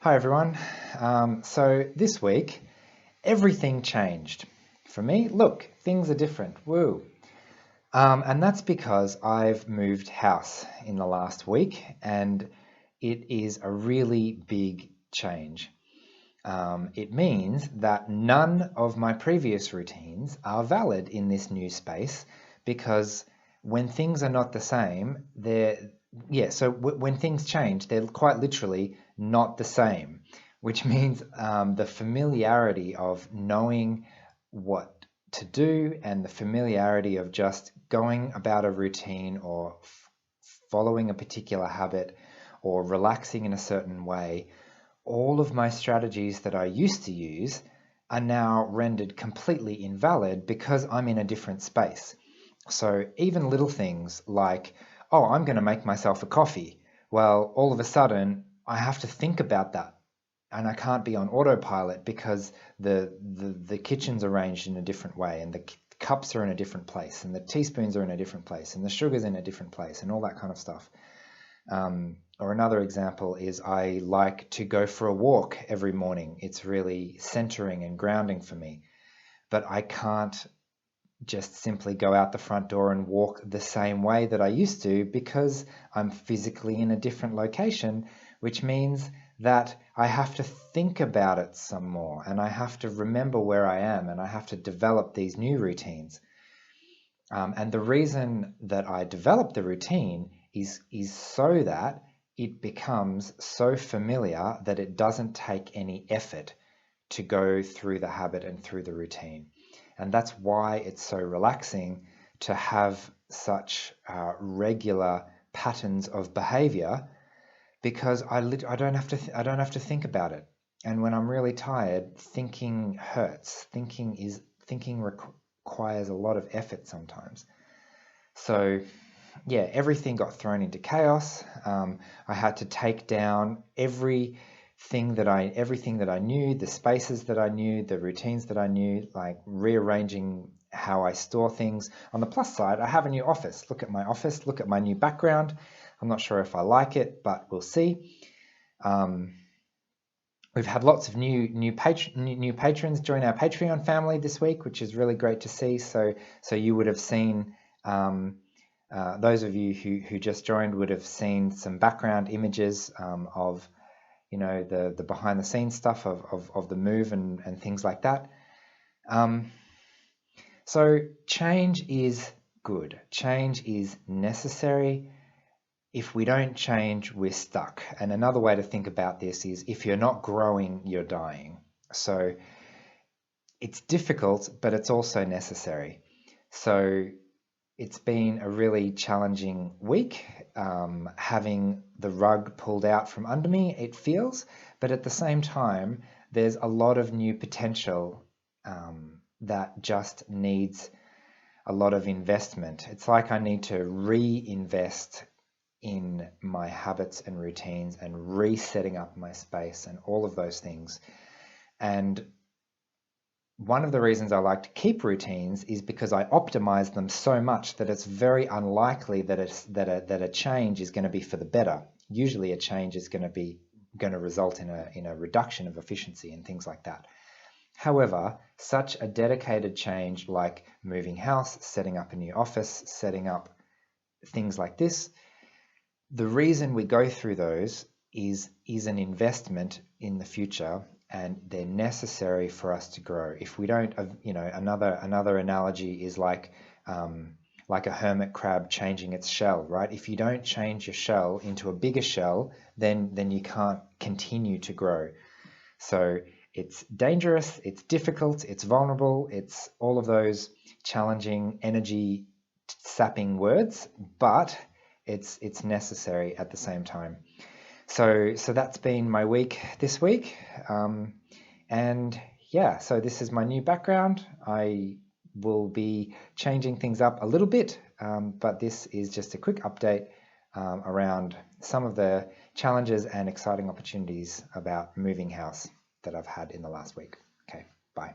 Hi everyone. So this week, everything changed. For me, look, things are different. Woo. And that's because I've moved house in the last week, and it is a really big change. It means that none of my previous routines are valid in this new space because when things are not the same, when things change, they're quite literally not the same, which means the familiarity of knowing what to do and the familiarity of just going about a routine or following a particular habit or relaxing in a certain way, all of my strategies that I used to use are now rendered completely invalid because I'm in a different space. So even little things like, oh, I'm going to make myself a coffee. Well, all of a sudden, I have to think about that. And I can't be on autopilot because the kitchen's arranged in a different way, and the cups are in a different place, and the teaspoons are in a different place, and the sugar's in a different place, and all that kind of stuff. Or another example is I like to go for a walk every morning. It's really centering and grounding for me. But I can't just simply go out the front door and walk the same way that I used to because I'm physically in a different location, which means that I have to think about it some more, and I have to remember where I am, and I have to develop these new routines. And the reason that I develop the routine is so that it becomes so familiar that it doesn't take any effort to go through the habit and through the routine. And that's why it's so relaxing to have such regular patterns of behavior, because I don't have to think about it. And when I'm really tired, thinking hurts. Thinking requires a lot of effort sometimes. So yeah, everything got thrown into chaos. I had to take down everything that I knew, the spaces that I knew, the routines that I knew, like rearranging how I store things. On the plus side, I have a new office. Look at my office, look at my new background. I'm not sure if I like it, but we'll see. We've had lots of new patrons join our Patreon family this week, which is really great to see. So you would have seen, those of you who just joined would have seen some background images of, the behind the scenes stuff of the move and things like that. So change is good. Change is necessary. If we don't change, we're stuck. And another way to think about this is if you're not growing, you're dying. So it's difficult, but it's also necessary. So it's been a really challenging week, having the rug pulled out from under me, it feels, but at the same time, there's a lot of new potential that just needs a lot of investment. It's like I need to reinvest in my habits and routines and resetting up my space and all of those things. And one of the reasons I like to keep routines is because I optimize them so much that it's very unlikely that a change is going to be for the better. Usually a change is going to result in a reduction of efficiency and things like that. However, such a dedicated change like moving house, setting up a new office, setting up things like this, the reason we go through those is an investment in the future, and they're necessary for us to grow. If we don't, another analogy is like a hermit crab changing its shell, right? If you don't change your shell into a bigger shell, then you can't continue to grow. So it's dangerous, it's difficult, it's vulnerable, it's all of those challenging, energy sapping words, but it's necessary at the same time. So that's been my week this week. And yeah, so this is my new background. I will be changing things up a little bit, but this is just a quick update around some of the challenges and exciting opportunities about moving house that I've had in the last week. Okay, bye.